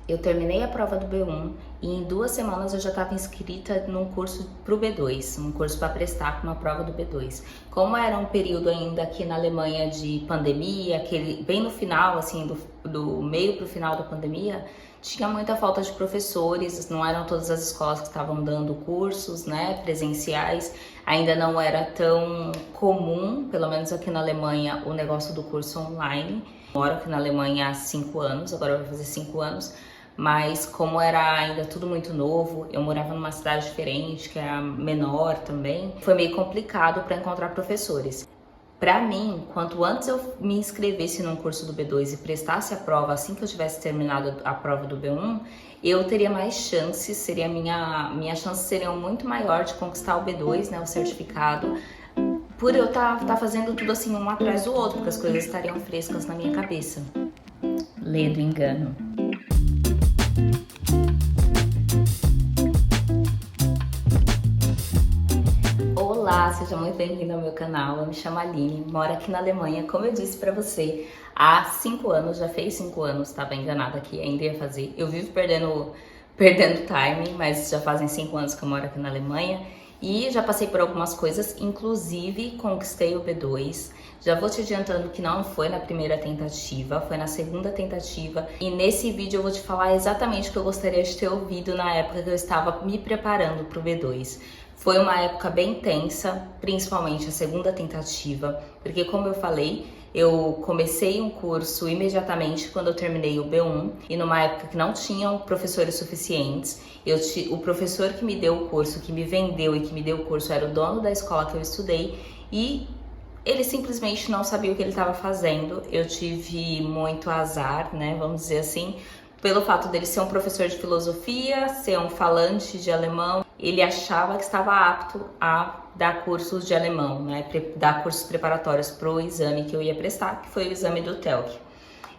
Eu terminei a prova do B1 e em 2 semanas eu já estava inscrita num curso para o B2, um curso para prestar com uma prova do B2. Como era um período ainda aqui na Alemanha de pandemia, bem no final, assim, do meio para o final da pandemia, tinha muita falta de professores, não eram todas as escolas que estavam dando cursos, né, presenciais, ainda não era tão comum, pelo menos aqui na Alemanha, o negócio do curso online. Eu moro aqui na Alemanha há 5 anos, agora vai fazer 5 anos, mas como era ainda tudo muito novo, eu morava numa cidade diferente, que era menor também, foi meio complicado para encontrar professores. Para mim, quanto antes eu me inscrevesse num curso do B2 e prestasse a prova assim que eu tivesse terminado a prova do B1, eu teria mais chances, minhas chances seriam muito maior de conquistar o B2, né, o certificado, por eu tá fazendo tudo assim um atrás do outro, porque as coisas estariam frescas na minha cabeça. Lê do engano. Olá, seja muito bem-vindo ao meu canal. Eu me chamo Aline, moro aqui na Alemanha. Como eu disse pra você, há 5 anos, já fez 5 anos, estava enganada aqui, ainda ia fazer. Eu vivo perdendo time, mas já fazem 5 anos que eu moro aqui na Alemanha e já passei por algumas coisas, inclusive conquistei o B2. Já vou te adiantando que não foi na primeira tentativa, foi na segunda tentativa. E nesse vídeo eu vou te falar exatamente o que eu gostaria de ter ouvido na época que eu estava me preparando para o B2. Foi uma época bem tensa, principalmente a segunda tentativa, porque como eu falei, eu comecei um curso imediatamente quando eu terminei o B1 e numa época que não tinham professores suficientes. O professor que me deu o curso, que me vendeu e que me deu o curso era o dono da escola que eu estudei e ele simplesmente não sabia o que ele estava fazendo. Eu tive muito azar, né, vamos dizer assim, pelo fato dele ser um professor de filosofia, ser um falante de alemão. Ele achava que estava apto a dar cursos de alemão, né, dar cursos preparatórios para o exame que eu ia prestar, que foi o exame do TELC.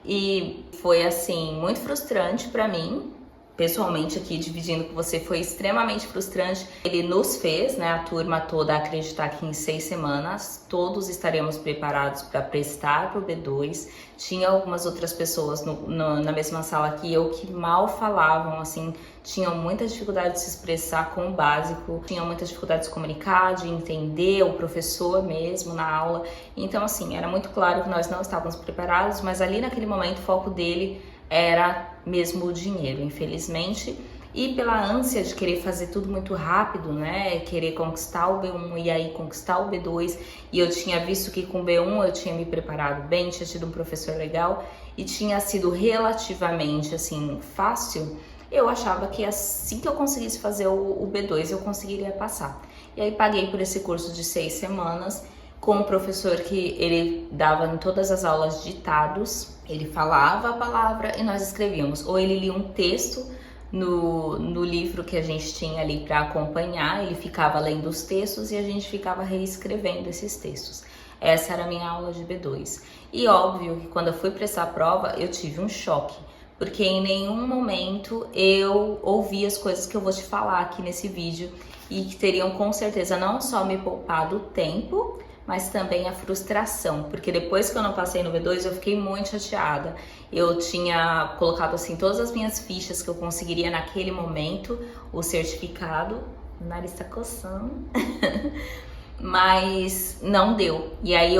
E foi assim muito frustrante para mim. Pessoalmente aqui dividindo com você, foi extremamente frustrante. Ele nos fez, né, a turma toda, acreditar que em 6 semanas todos estaríamos preparados para prestar para o B2. Tinha algumas outras pessoas na mesma sala que eu que mal falavam, assim, tinham muita dificuldade de se expressar com o básico, tinham muita dificuldade de se comunicar, de entender o professor mesmo na aula. Então, assim, era muito claro que nós não estávamos preparados, mas ali naquele momento o foco dele era mesmo o dinheiro, infelizmente, e pela ânsia de querer fazer tudo muito rápido, né, querer conquistar o B1 e aí conquistar o B2, e eu tinha visto que com o B1 eu tinha me preparado bem, tinha tido um professor legal e tinha sido relativamente, assim, fácil. Eu achava que assim que eu conseguisse fazer o B2 eu conseguiria passar. E aí paguei por esse curso de 6 semanas, com um professor que ele dava em todas as aulas ditados, ele falava a palavra e nós escrevíamos. Ou ele lia um texto no livro que a gente tinha ali para acompanhar, ele ficava lendo os textos e a gente ficava reescrevendo esses textos. Essa era a minha aula de B2. E óbvio que quando eu fui prestar a prova, eu tive um choque, porque em nenhum momento eu ouvi as coisas que eu vou te falar aqui nesse vídeo e que teriam com certeza não só me poupado tempo, mas também a frustração, porque depois que eu não passei no B2 eu fiquei muito chateada. Eu tinha colocado assim todas as minhas fichas que eu conseguiria naquele momento, o certificado, o nariz tá coçando, mas não deu. E aí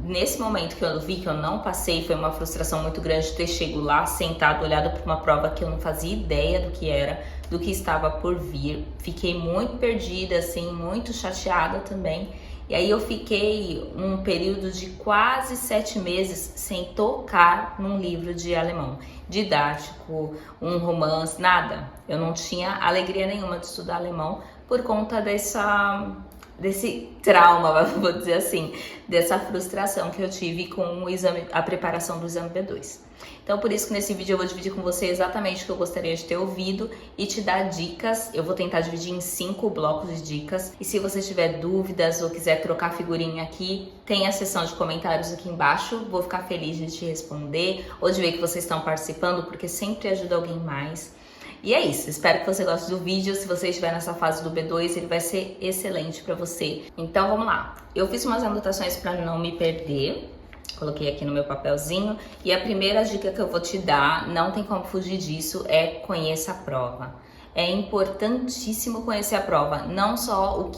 nesse momento que eu vi que eu não passei, foi uma frustração muito grande ter chego lá, sentado, olhado para uma prova que eu não fazia ideia do que era, do que estava por vir. Fiquei muito perdida, assim, muito chateada também. E aí eu fiquei um período de quase 7 meses sem tocar num livro de alemão, didático, um romance, nada. Eu não tinha alegria nenhuma de estudar alemão por conta desse trauma, vou dizer assim, dessa frustração que eu tive com o exame, a preparação do exame B2. Então, por isso que nesse vídeo eu vou dividir com você exatamente o que eu gostaria de ter ouvido e te dar dicas. Eu vou tentar dividir em 5 blocos de dicas. E se você tiver dúvidas ou quiser trocar figurinha aqui, tem a seção de comentários aqui embaixo. Vou ficar feliz de te responder ou de ver que vocês estão participando, porque sempre ajuda alguém mais. E é isso, espero que você goste do vídeo. Se você estiver nessa fase do B2, ele vai ser excelente para você. Então vamos lá. Eu fiz umas anotações para não me perder. Coloquei aqui no meu papelzinho. E a primeira dica que eu vou te dar, não tem como fugir disso, é conheça a prova. É importantíssimo conhecer a prova, não só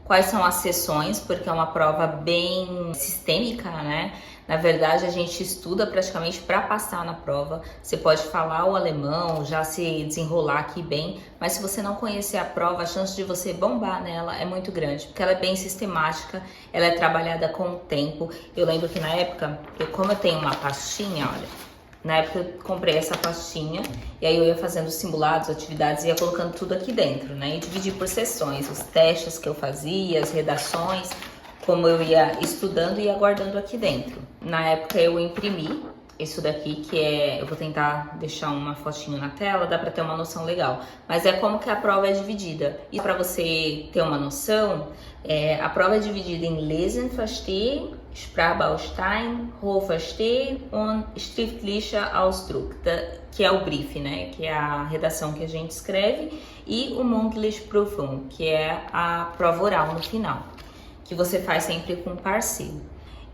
quais são as sessões, porque é uma prova bem sistêmica, né? Na verdade, a gente estuda praticamente para passar na prova. Você pode falar o alemão, já se desenrolar aqui bem, mas se você não conhecer a prova, a chance de você bombar nela é muito grande, porque ela é bem sistemática, ela é trabalhada com o tempo. Eu lembro que na época, como eu tenho uma pastinha, olha, na época eu comprei essa pastinha e aí eu ia fazendo os simulados, atividades, ia colocando tudo aqui dentro, né? E dividi por sessões, os testes que eu fazia, as redações, como eu ia estudando e ia guardando aqui dentro. Na época eu imprimi isso daqui, que eu vou tentar deixar uma fotinho na tela, dá pra ter uma noção legal. Mas é como que a prova é dividida. E para você ter uma noção, a prova é dividida em Lesen, Verstehen, Sprachbaustein, Rohverstehen und Schriftliche Ausdruck, que é o brief, né? Que é a redação que a gente escreve, e o Mündliche Prüfung, que é a prova oral no final, que você faz sempre com um parceiro.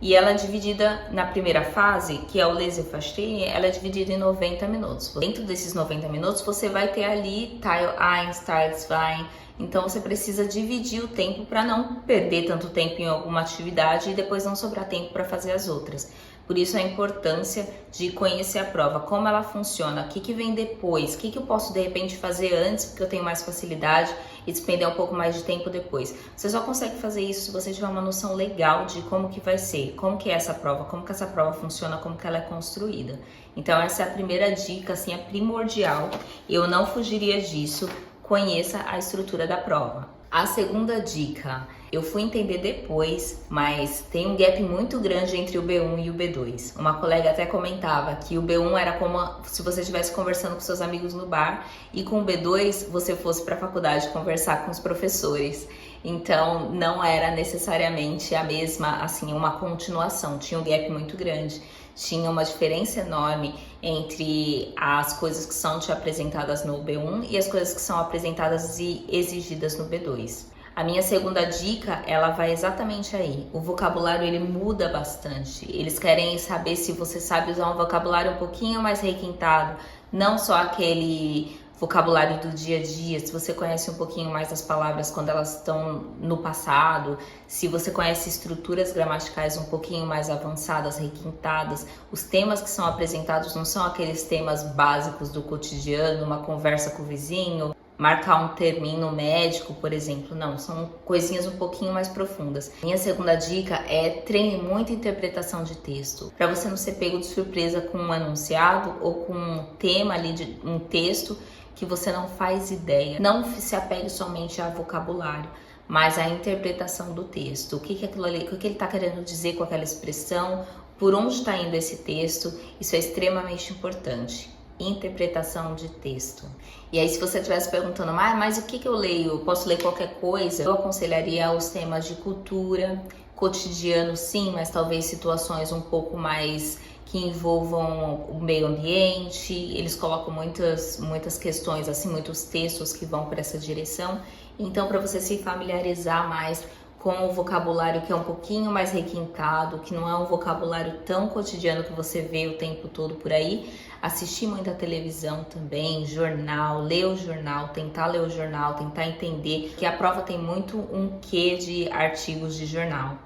E ela é dividida na primeira fase, que é o Lesen Verstehen, ela é dividida em 90 minutos. Dentro desses 90 minutos, você vai ter ali Teil 1, Teil 2. Então, você precisa dividir o tempo para não perder tanto tempo em alguma atividade e depois não sobrar tempo para fazer as outras. Por isso a importância de conhecer a prova, como ela funciona, o que vem depois, o que eu posso de repente fazer antes, porque eu tenho mais facilidade, e despender um pouco mais de tempo depois. Você só consegue fazer isso se você tiver uma noção legal de como que vai ser, como que é essa prova, como que essa prova funciona, como que ela é construída. Então essa é a primeira dica, assim, é primordial. Eu não fugiria disso, conheça a estrutura da prova. A segunda dica, eu fui entender depois, mas tem um gap muito grande entre o B1 e o B2. Uma colega até comentava que o B1 era como se você estivesse conversando com seus amigos no bar, e com o B2 você fosse para a faculdade conversar com os professores. Então não era necessariamente a mesma, assim, uma continuação, tinha um gap muito grande. Tinha uma diferença enorme entre as coisas que são te apresentadas no B1 e as coisas que são apresentadas e exigidas no B2. A minha segunda dica, ela vai exatamente aí. O vocabulário, ele muda bastante. Eles querem saber se você sabe usar um vocabulário um pouquinho mais requintado, não só aquele vocabulário do dia a dia, se você conhece um pouquinho mais das palavras quando elas estão no passado, se você conhece estruturas gramaticais um pouquinho mais avançadas, requintadas. Os temas que são apresentados não são aqueles temas básicos do cotidiano, uma conversa com o vizinho, marcar um termino médico, por exemplo. Não, são coisinhas um pouquinho mais profundas. Minha segunda dica é treine muito interpretação de texto, para você não ser pego de surpresa com um enunciado ou com um tema ali de um texto que você não faz ideia. Não se apegue somente ao vocabulário, mas à interpretação do texto. O que aquilo ali, o que ele está querendo dizer com aquela expressão, por onde está indo esse texto. Isso é extremamente importante. Interpretação de texto. E aí, se você estivesse perguntando, mas o que eu leio? Eu posso ler qualquer coisa? Eu aconselharia os temas de cultura, cotidiano sim, mas talvez situações um pouco mais que envolvam o meio ambiente. Eles colocam muitas questões, assim, muitos textos que vão para essa direção. Então, para você se familiarizar mais com o vocabulário que é um pouquinho mais requintado, que não é um vocabulário tão cotidiano que você vê o tempo todo por aí, assistir muita televisão também, jornal, ler o jornal, tentar ler o jornal, tentar entender, que a prova tem muito um quê de artigos de jornal.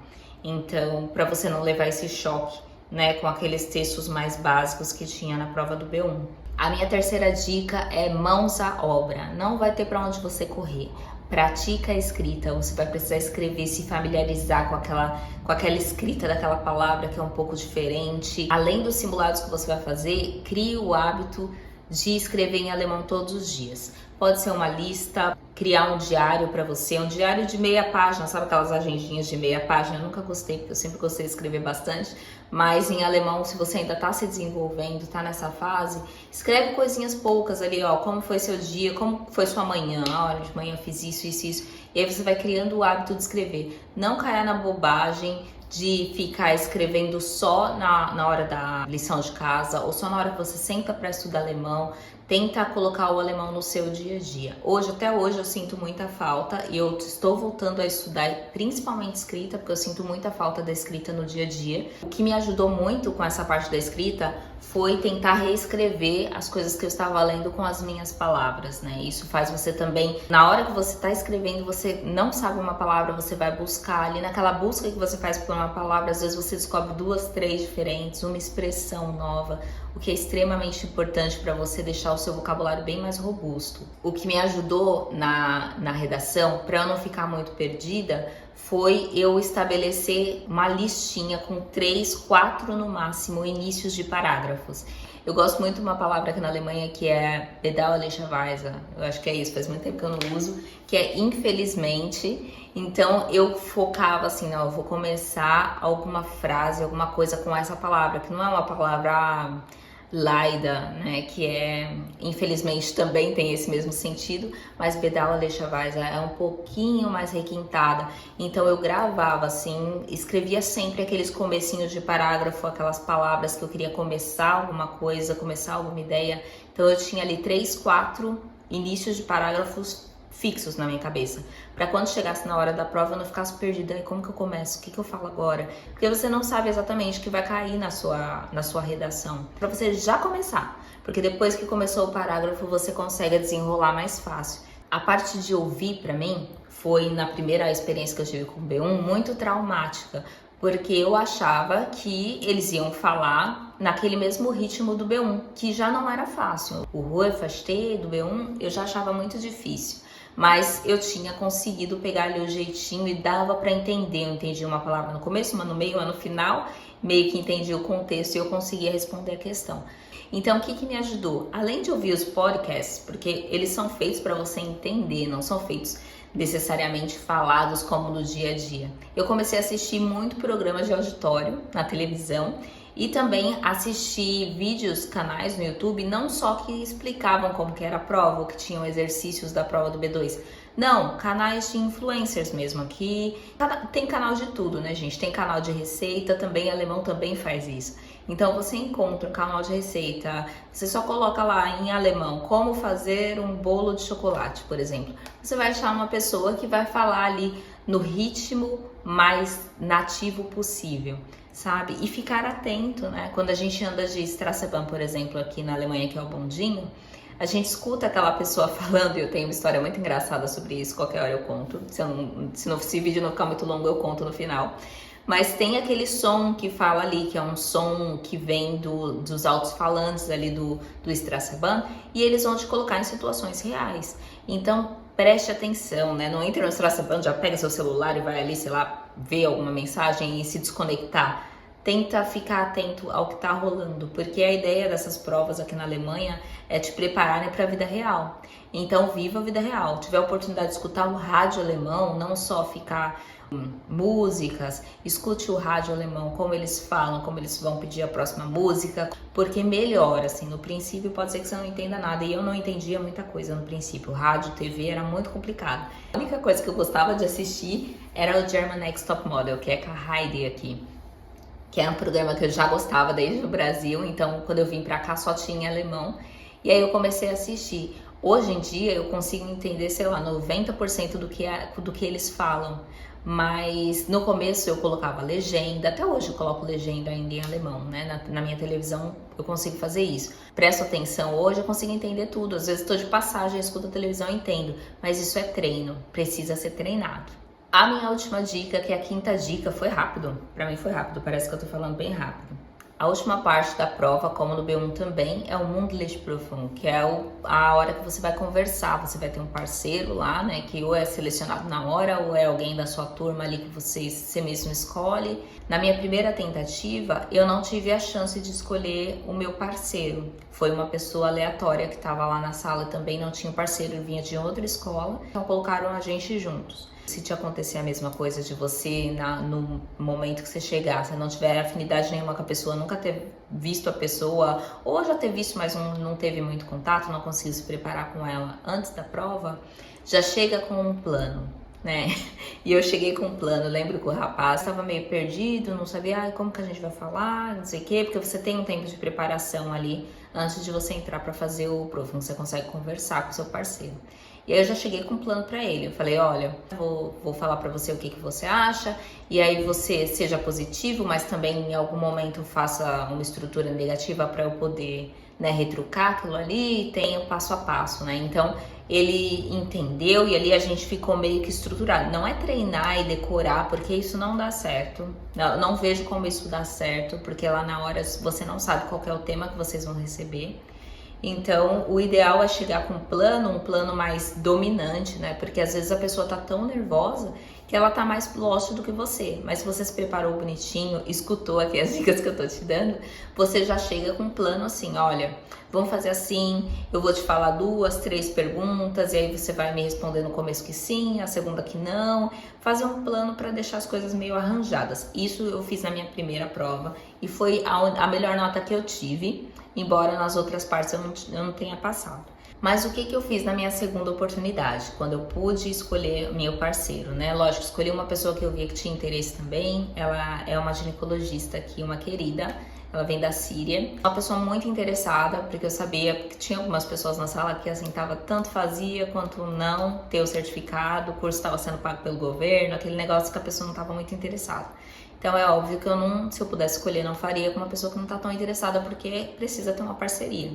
Então, para você não levar esse choque, né, com aqueles textos mais básicos que tinha na prova do B1. A minha terceira dica é mãos à obra. Não vai ter para onde você correr. Pratica a escrita, você vai precisar escrever, se familiarizar com aquela escrita daquela palavra que é um pouco diferente. Além dos simulados que você vai fazer, crie o hábito de escrever em alemão todos os dias. Pode ser uma lista, criar um diário para você, um diário de meia página, sabe aquelas agendinhas de meia página? Eu nunca gostei, porque eu sempre gostei de escrever bastante, mas em alemão, se você ainda está se desenvolvendo, está nessa fase, escreve coisinhas poucas ali, ó, como foi seu dia, como foi sua manhã, olha, de manhã eu fiz isso, e aí você vai criando o hábito de escrever. Não caia na bobagem de ficar escrevendo só na hora da lição de casa ou só na hora que você senta para estudar alemão. tenta colocar o alemão no seu dia a dia. Até hoje eu sinto muita falta e eu estou voltando a estudar principalmente escrita, porque eu sinto muita falta da escrita no dia a dia. O que me ajudou muito com essa parte da escrita foi tentar reescrever as coisas que eu estava lendo com as minhas palavras, né? Isso faz você também, na hora que você está escrevendo, você não sabe uma palavra, você vai buscar ali, naquela busca que você faz por uma palavra, às vezes você descobre 2, 3 diferentes, uma expressão nova, o que é extremamente importante para você deixar o seu vocabulário bem mais robusto. O que me ajudou na redação, para eu não ficar muito perdida, foi eu estabelecer uma listinha com 3, 4 no máximo inícios de parágrafos. Eu gosto muito de uma palavra aqui na Alemanha que é Bedauerlicherweise, eu acho que é isso, faz muito tempo que eu não uso, que é infelizmente. Então eu focava assim, não, eu vou começar alguma frase, alguma coisa com essa palavra, que não é uma palavra leider, né, que é, infelizmente também tem esse mesmo sentido, mas Bedauerlicherweise é um pouquinho mais requintada. Então eu gravava assim, escrevia sempre aqueles comecinhos de parágrafo, aquelas palavras que eu queria começar alguma coisa, começar alguma ideia. Então eu tinha ali 3, 4 inícios de parágrafos fixos na minha cabeça, para quando chegasse na hora da prova eu não ficasse perdida. E como que eu começo? O que eu falo agora? Porque você não sabe exatamente o que vai cair na sua redação. Para você já começar, porque depois que começou o parágrafo você consegue desenrolar mais fácil. A parte de ouvir para mim foi, na primeira experiência que eu tive com o B1, muito traumática, porque eu achava que eles iam falar naquele mesmo ritmo do B1, que já não era fácil. O Ruhe Verstehen do B1 eu já achava muito difícil. Mas eu tinha conseguido pegar ali o jeitinho e dava para entender. Eu entendi uma palavra no começo, uma no meio, uma no final, meio que entendi o contexto e eu conseguia responder a questão. Então, o que me ajudou? Além de ouvir os podcasts, porque eles são feitos para você entender, não são feitos necessariamente falados como no dia a dia. Eu comecei a assistir muito programas de auditório na televisão e também assisti vídeos, canais no YouTube, não só que explicavam como que era a prova, ou que tinham exercícios da prova do B2. Não, canais de influencers mesmo aqui. Tem canal de tudo, né, gente? Tem canal de receita também, alemão também faz isso. Então você encontra um canal de receita, você só coloca lá em alemão como fazer um bolo de chocolate, por exemplo. Você vai achar uma pessoa que vai falar ali no ritmo mais nativo possível, sabe? E ficar atento, né? Quando a gente anda de Straßenbahn, por exemplo, aqui na Alemanha, que é o bondinho, a gente escuta aquela pessoa falando, e eu tenho uma história muito engraçada sobre isso, qualquer hora eu conto. Se esse vídeo não ficar muito longo, eu conto no final. Mas tem aquele som que fala ali, que é um som que vem dos alto-falantes ali do Straßenbahn, e eles vão te colocar em situações reais. Então, preste atenção, né? Não entre no Straßenbahn, já pega seu celular e vai ali, sei lá, ver alguma mensagem e se desconectar. Tenta ficar atento ao que está rolando, porque a ideia dessas provas aqui na Alemanha é te prepararem para a vida real. Então, viva a vida real. Tiver a oportunidade de escutar o rádio alemão, não só ficar músicas, escute o rádio alemão, como eles falam, como eles vão pedir a próxima música, porque melhora, assim, no princípio pode ser que você não entenda nada, e eu não entendia muita coisa no princípio, rádio, TV era muito complicado. A única coisa que eu gostava de assistir era o German Next Top Model, que é com a Heidi aqui, que é um programa que eu já gostava desde o Brasil, então quando eu vim pra cá só tinha alemão, e aí eu comecei a assistir. Hoje em dia eu consigo entender, sei lá, 90% do que eles falam, mas no começo eu colocava legenda, até hoje eu coloco legenda ainda em alemão, né? Na minha televisão eu consigo fazer isso. Presto atenção, hoje eu consigo entender tudo, às vezes estou de passagem, escuto a televisão e entendo, mas isso é treino, precisa ser treinado. A minha última dica, que é a quinta dica, foi rápido, pra mim foi rápido, parece que eu tô falando bem rápido. A última parte da prova, como no B1 também, é o Mundlichprüfung, que é a hora que você vai conversar. Você vai ter um parceiro lá, né, que ou é selecionado na hora ou é alguém da sua turma ali que você mesmo escolhe. Na minha primeira tentativa, eu não tive a chance de escolher o meu parceiro. Foi uma pessoa aleatória que estava lá na sala, também não tinha parceiro, vinha de outra escola, então colocaram a gente juntos. Se te acontecer a mesma coisa de você, no momento que você chegar, você não tiver afinidade nenhuma com a pessoa, nunca ter visto a pessoa, ou já ter visto, mas não teve muito contato, não conseguiu se preparar com ela antes da prova, já chega com um plano. né? E eu cheguei com um plano, lembro que o rapaz estava meio perdido, não sabia como que a gente vai falar, não sei o quê, porque você tem um tempo de preparação ali antes de você entrar para fazer o prof, você consegue conversar com o seu parceiro. E aí eu já cheguei com um plano para ele, eu falei, olha, vou falar para você o que você acha, e aí você seja positivo, mas também em algum momento faça uma estrutura negativa para eu poder, né, retrucar aquilo ali, e tem o passo a passo, né? Então ele entendeu e ali a gente ficou meio que estruturado. Não é treinar e decorar, porque isso não dá certo. Não vejo como isso dá certo, porque lá na hora você não sabe qual que é o tema que vocês vão receber. Então, o ideal é chegar com um plano mais dominante, né? Porque às vezes a pessoa tá tão nervosa que ela tá mais lost do que você. Mas se você se preparou bonitinho, escutou aqui as dicas que eu tô te dando, você já chega com um plano assim, olha, vamos fazer assim, eu vou te falar 2, 3 perguntas e aí você vai me responder no começo que sim, a segunda que não. Fazer um plano para deixar as coisas meio arranjadas. Isso eu fiz na minha primeira prova e foi a melhor nota que eu tive, embora nas outras partes eu não tenha passado. Mas o que eu fiz na minha segunda oportunidade, quando eu pude escolher meu parceiro, né? Lógico, escolhi uma pessoa que eu via que tinha interesse também. Ela é uma ginecologista aqui, uma querida. Ela vem da Síria. Uma pessoa muito interessada, porque eu sabia que tinha algumas pessoas na sala que assim, tanto fazia quanto não ter o certificado, o curso estava sendo pago pelo governo, aquele negócio que a pessoa não estava muito interessada. Então é óbvio que eu não, se eu pudesse escolher, não faria com uma pessoa que não está tão interessada, porque precisa ter uma parceria.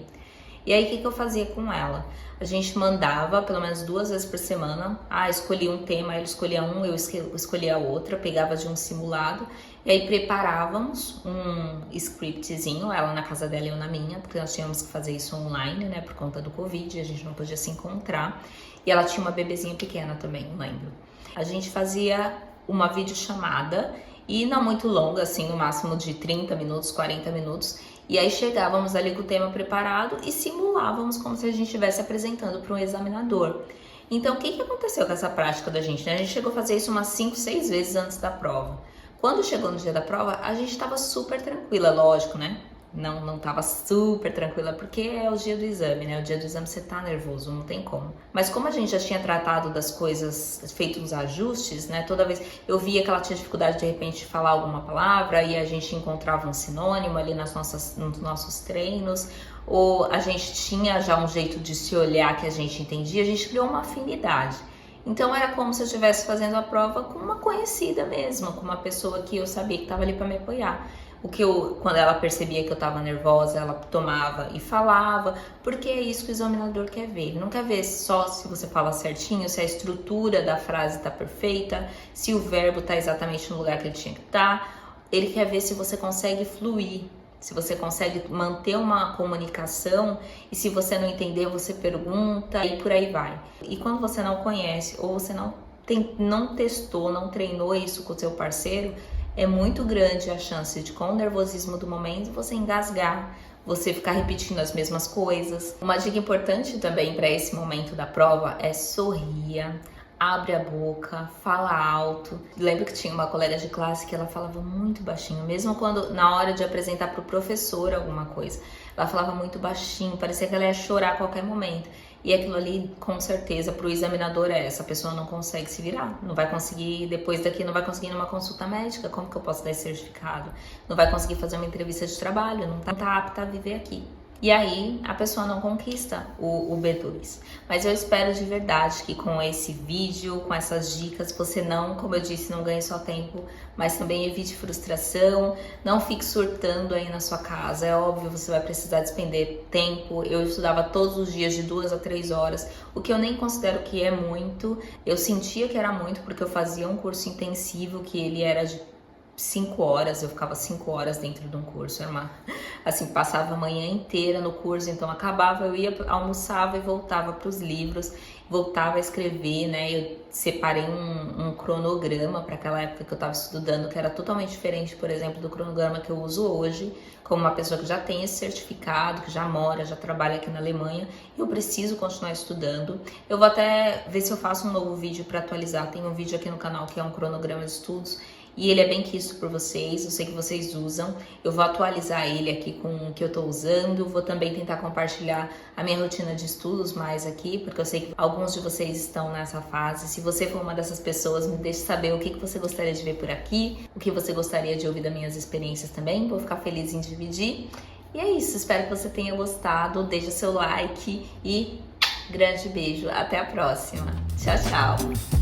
E aí, o que eu fazia com ela? A gente mandava pelo menos 2 vezes por semana. Escolhia um tema, ele escolhia um, eu escolhia outra, pegava de um simulado. E aí preparávamos um scriptzinho, ela na casa dela e eu na minha, porque nós tínhamos que fazer isso online, né, por conta do Covid, a gente não podia se encontrar. E ela tinha uma bebezinha pequena também, não lembro. A gente fazia uma videochamada, e não muito longa, assim, no máximo de 30 minutos, 40 minutos. E aí chegávamos ali com o tema preparado e simulávamos como se a gente estivesse apresentando para um examinador. Então, o que aconteceu com essa prática da gente, né? A gente chegou a fazer isso umas 5, 6 vezes antes da prova. Quando chegou no dia da prova, a gente estava super tranquila, lógico, né? Não tava super tranquila, porque é o dia do exame, né? O dia do exame você tá nervoso, não tem como. Mas como a gente já tinha tratado das coisas, feito os ajustes, né? Toda vez eu via que ela tinha dificuldade de repente de falar alguma palavra e a gente encontrava um sinônimo ali nos nossos treinos, ou a gente tinha já um jeito de se olhar que a gente entendia, a gente criou uma afinidade. Então era como se eu estivesse fazendo a prova com uma conhecida mesmo, com uma pessoa que eu sabia que estava ali para me apoiar. Quando ela percebia que eu estava nervosa, ela tomava e falava, porque é isso que o examinador quer ver. Ele não quer ver só se você fala certinho, se a estrutura da frase está perfeita, se o verbo está exatamente no lugar que ele tinha que estar. Ele quer ver se você consegue fluir, se você consegue manter uma comunicação e se você não entender, você pergunta e por aí vai. E quando você não conhece ou você não testou, não treinou isso com o seu parceiro, é muito grande a chance de, com o nervosismo do momento, você engasgar, você ficar repetindo as mesmas coisas. Uma dica importante também para esse momento da prova é sorria, abre a boca, fala alto. Lembro que tinha uma colega de classe que ela falava muito baixinho, mesmo quando na hora de apresentar para o professor alguma coisa. Ela falava muito baixinho, parecia que ela ia chorar a qualquer momento. E aquilo ali, com certeza, para o examinador essa pessoa não consegue se virar, não vai conseguir, depois daqui, não vai conseguir ir numa consulta médica, como que eu posso dar esse certificado? Não vai conseguir fazer uma entrevista de trabalho, não tá apta a viver aqui. E aí a pessoa não conquista o B2. Mas eu espero de verdade que com esse vídeo, com essas dicas, você não, como eu disse, não ganhe só tempo, mas também evite frustração, não fique surtando aí na sua casa. É óbvio, você vai precisar despender tempo. Eu estudava todos os dias de 2 a 3 horas, o que eu nem considero que é muito. Eu sentia que era muito porque eu fazia um curso intensivo que ele era de 5 horas, eu ficava 5 horas dentro de um curso, era assim, passava a manhã inteira no curso, então acabava, eu ia, almoçava e voltava para os livros, voltava a escrever, né, eu separei um cronograma para aquela época que eu estava estudando, que era totalmente diferente, por exemplo, do cronograma que eu uso hoje, como uma pessoa que já tem esse certificado, que já mora, já trabalha aqui na Alemanha, eu preciso continuar estudando. Eu vou até ver se eu faço um novo vídeo para atualizar, tem um vídeo aqui no canal que é um cronograma de estudos, e ele é bem quisto por vocês, eu sei que vocês usam. Eu vou atualizar ele aqui com o que eu tô usando, vou também tentar compartilhar a minha rotina de estudos mais aqui, porque eu sei que alguns de vocês estão nessa fase. Se você for uma dessas pessoas, me deixe saber o que você gostaria de ver por aqui, o que você gostaria de ouvir das minhas experiências também, vou ficar feliz em dividir. E é isso, espero que você tenha gostado, deixa seu like e grande beijo, até a próxima. Tchau, tchau!